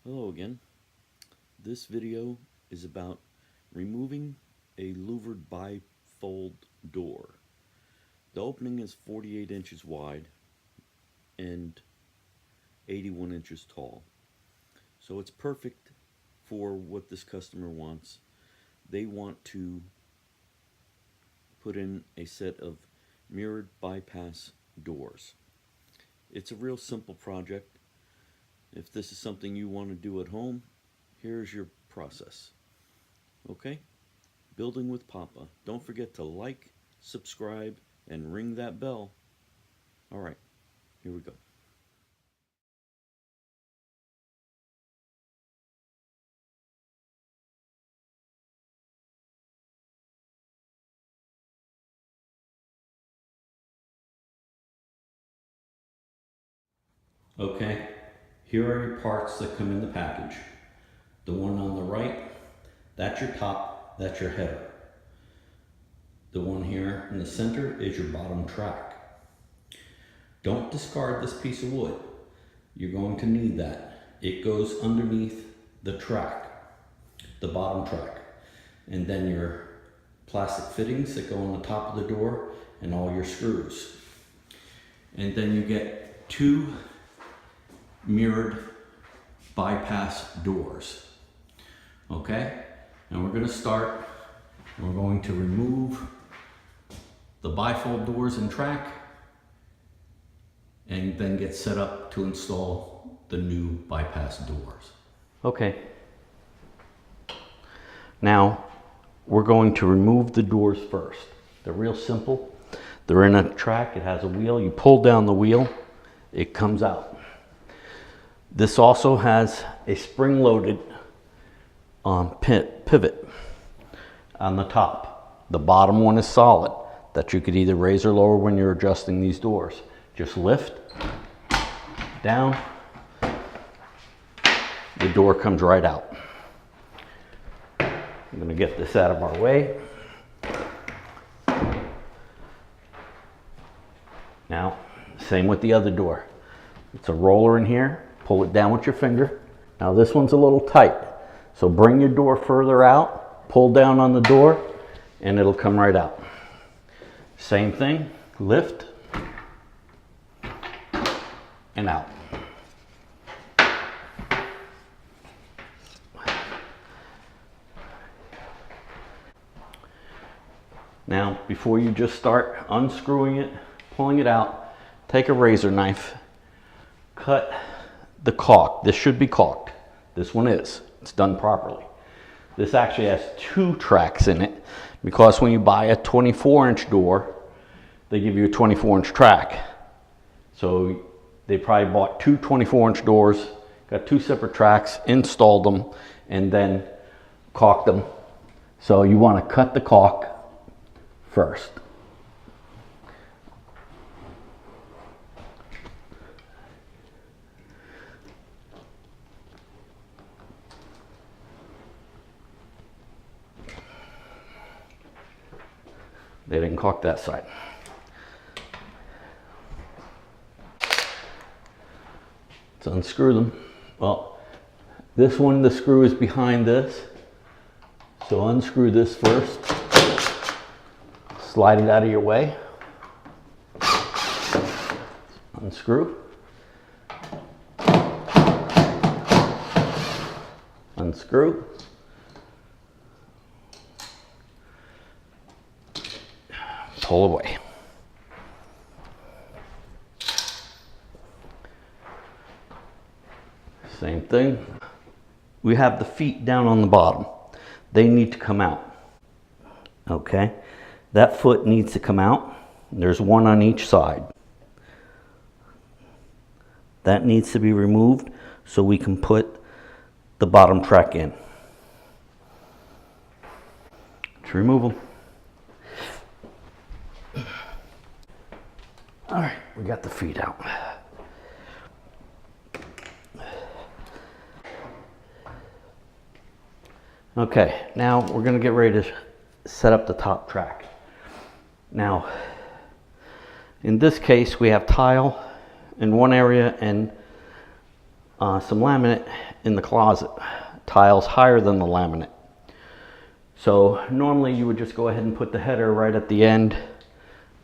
Hello again. This video is about removing a louvered bifold door. The opening is 48 inches wide and 81 inches tall. So it's perfect for what this customer wants. They want to put in a set of mirrored bypass doors. It's a real simple project. If this is something you want to do at home, here's your process. Okay? Building with Papa. Don't forget to like, subscribe, and ring that bell. Alright, here we go. Okay, here are your parts that come in the package. The one on the right, that's your top, that's your header. The one here in the center is your bottom track. Don't discard this piece of wood. You're going to need that. It goes underneath the track, the bottom track. And then your plastic fittings that go on the top of the door and all your screws. And then you get two mirrored bypass doors. Okay? And we're going to start. We're going to remove the bifold doors and track and then get set up to install the new bypass doors. Okay. Now we're going to remove the doors first. They're real simple. They're in a track. It has a wheel. You pull down the wheel, it comes out. This also has a spring-loaded pivot on the top. The bottom one is solid, that you could either raise or lower when you're adjusting these doors. Just lift, down, the door comes right out. I'm going to get this out of our way. Now, same with the other door. It's a roller in here. Pull it down with your finger. Now this one's a little tight. So bring your door further out, pull down on the door, and it'll come right out. Same thing, lift, and out. Now, before you just start unscrewing it, pulling it out, take a razor knife, cut the caulk. This should be caulked. This one is. It's done properly. This actually has two tracks in it because when you buy a 24-inch door, they give you a 24-inch track. So they probably bought two 24-inch doors, got two separate tracks, installed them, and then caulked them. So you want to cut the caulk first. They didn't caulk that side. Let's unscrew them. Well, this one, the screw is behind this. So unscrew this first. Slide it out of your way. Unscrew. Unscrew. Pull away. Same thing. We have the feet down on the bottom. They need to come out. Okay, that foot needs to come out. There's one on each side. That needs to be removed so we can put the bottom track in. Let's remove them. All right, we got the feet out. Okay, now we're going to get ready to set up the top track. Now, in this case, we have tile in one area and some laminate in the closet, tiles higher than the laminate. So normally you would just go ahead and put the header right at the end,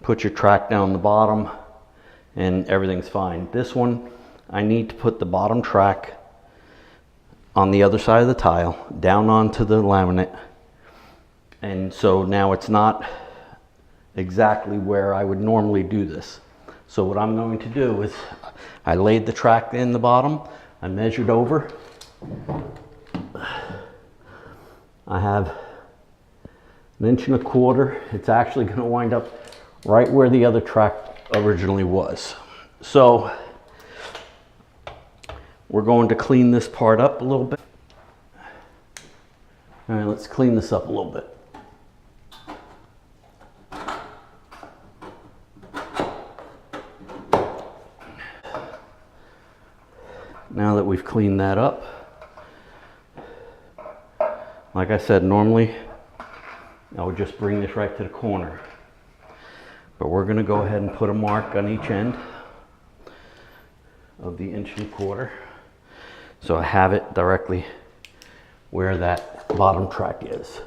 put your track down the bottom, and everything's fine. This one, I need to put the bottom track on the other side of the tile, down onto the laminate. And so now it's not exactly where I would normally do this. So what I'm going to do is, I laid the track in the bottom, I measured over. I have 1.25 inches. It's actually going to wind up right where the other track originally was. So we're going to clean this part up a little bit. All right, let's clean this up a little bit. Now that we've cleaned that up, like I said, normally I would just bring this right to the corner. But we're going to go ahead and put a mark on each end of the 1.25 inches. So I have it directly where that bottom track is.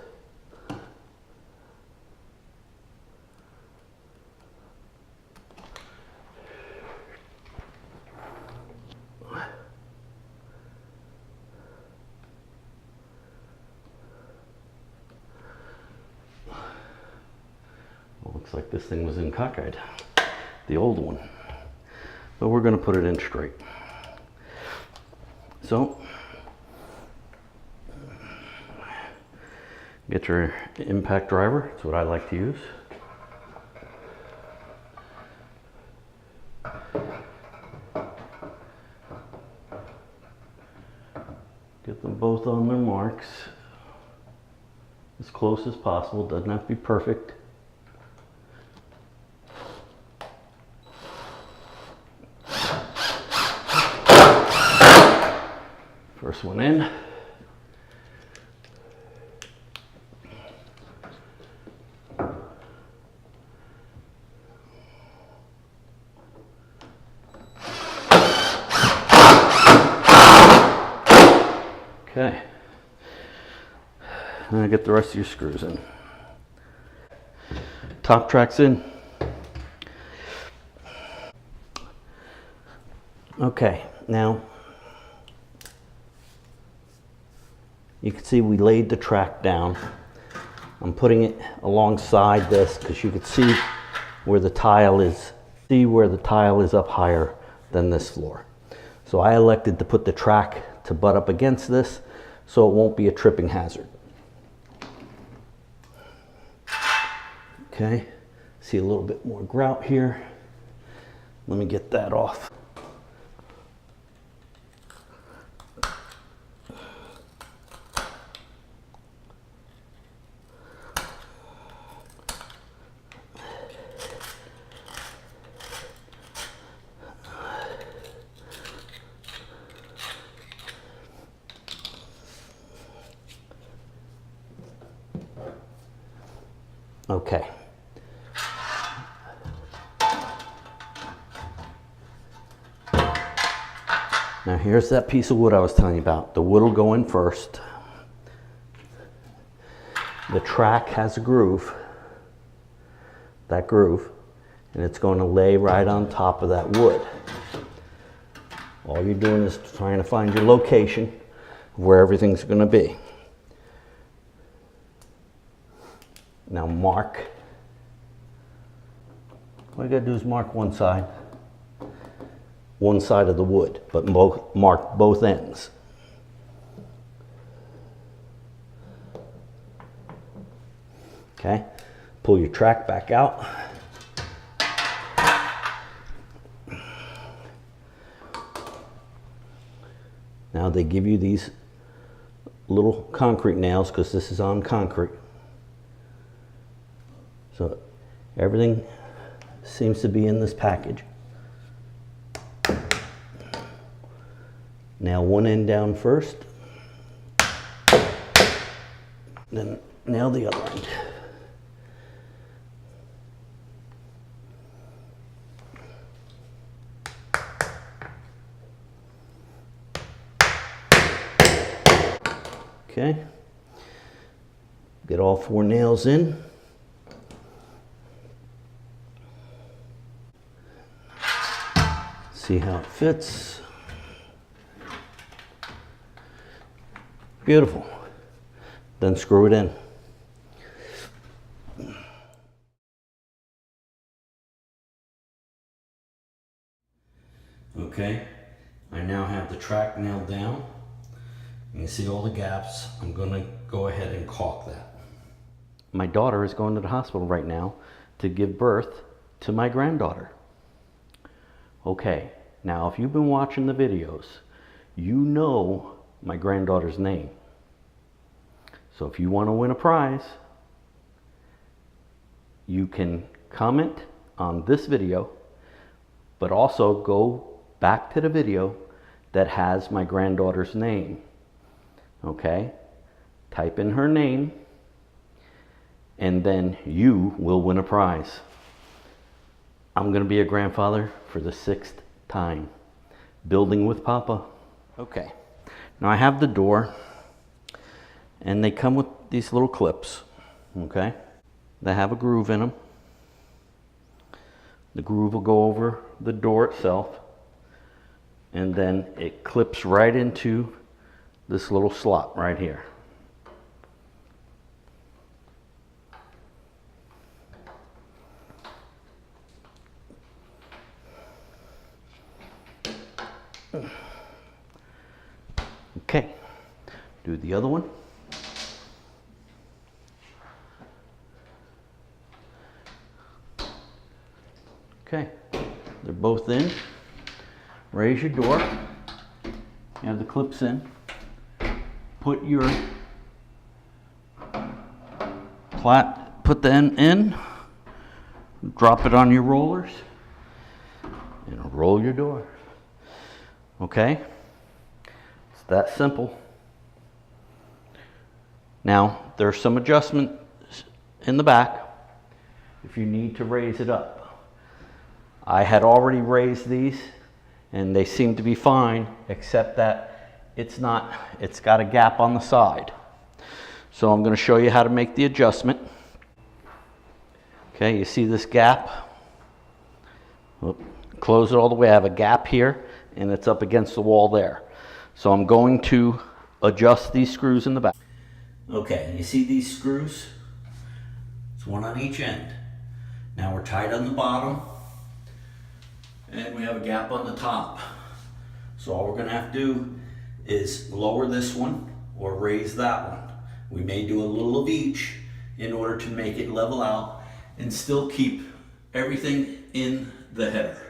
Looks like this thing was in cockeyed, the old one. But we're going to put it in straight. So, get your impact driver. That's what I like to use. Get them both on their marks as close as possible. Doesn't have to be perfect. First one in. Okay. Now get the rest of your screws in. Top track's in. Okay, now you can see we laid the track down. I'm putting it alongside this because you can see where the tile is. See where the tile is up higher than this floor. So I elected to put the track to butt up against this so it won't be a tripping hazard. Okay, see a little bit more grout here. Let me get that off. Okay. Now here's that piece of wood I was telling you about. The wood will go in first. The track has a groove, that groove, and it's going to lay right on top of that wood. All you're doing is trying to find your location of where everything's going to be. Now mark. All you got to do is mark one side of the wood, but mark both ends. Okay, pull your track back out. Now they give you these little concrete nails because this is on concrete. So everything seems to be in this package. Nail one end down first, then nail the other end. Okay. Get all 4 nails in. See how it fits. Beautiful. Then screw it in. Okay, I now have the track nailed down. You can see all the gaps. I'm gonna go ahead and caulk that. My daughter is going to the hospital right now to give birth to my granddaughter. Okay, now if you've been watching the videos, you know my granddaughter's name. So if you want to win a prize, you can comment on this video, but also go back to the video that has my granddaughter's name. Okay? Type in her name, and then you will win a prize. I'm going to be a grandfather for the 6th time. Building with Papa. Okay. Now I have the door, and they come with these little clips. Okay? They have a groove in them. The groove will go over the door itself, and then it clips right into this little slot right here. Okay, do the other one. Okay, they're both in. Raise your door. You have the clips in. Put your put the end in. Drop it on your rollers, and roll your door. Okay? It's that simple. Now, there's some adjustments in the back if you need to raise it up. I had already raised these, and they seem to be fine, except that it's got a gap on the side. So I'm going to show you how to make the adjustment. Okay, you see this gap? Close it all the way. I have a gap here, and it's up against the wall there. So I'm going to adjust these screws in the back. Okay, you see these screws? It's one on each end. Now we're tight on the bottom, and we have a gap on the top. So all we're gonna have to do is lower this one or raise that one. We may do a little of each in order to make it level out and still keep everything in the header.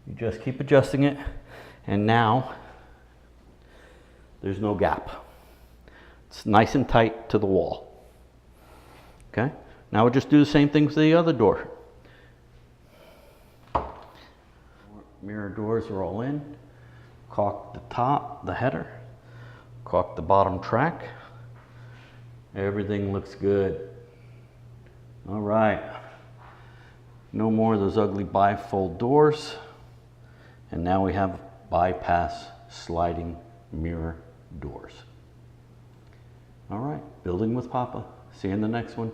You just keep adjusting it, and now there's no gap. It's nice and tight to the wall. Okay? Now we'll just do the same thing with the other door. Mirror doors are all in. Caulk the top, the header. Caulk the bottom track. Everything looks good. All right. No more of those ugly bifold doors. And now we have bypass sliding mirror doors. All right, building with Papa. See you in the next one.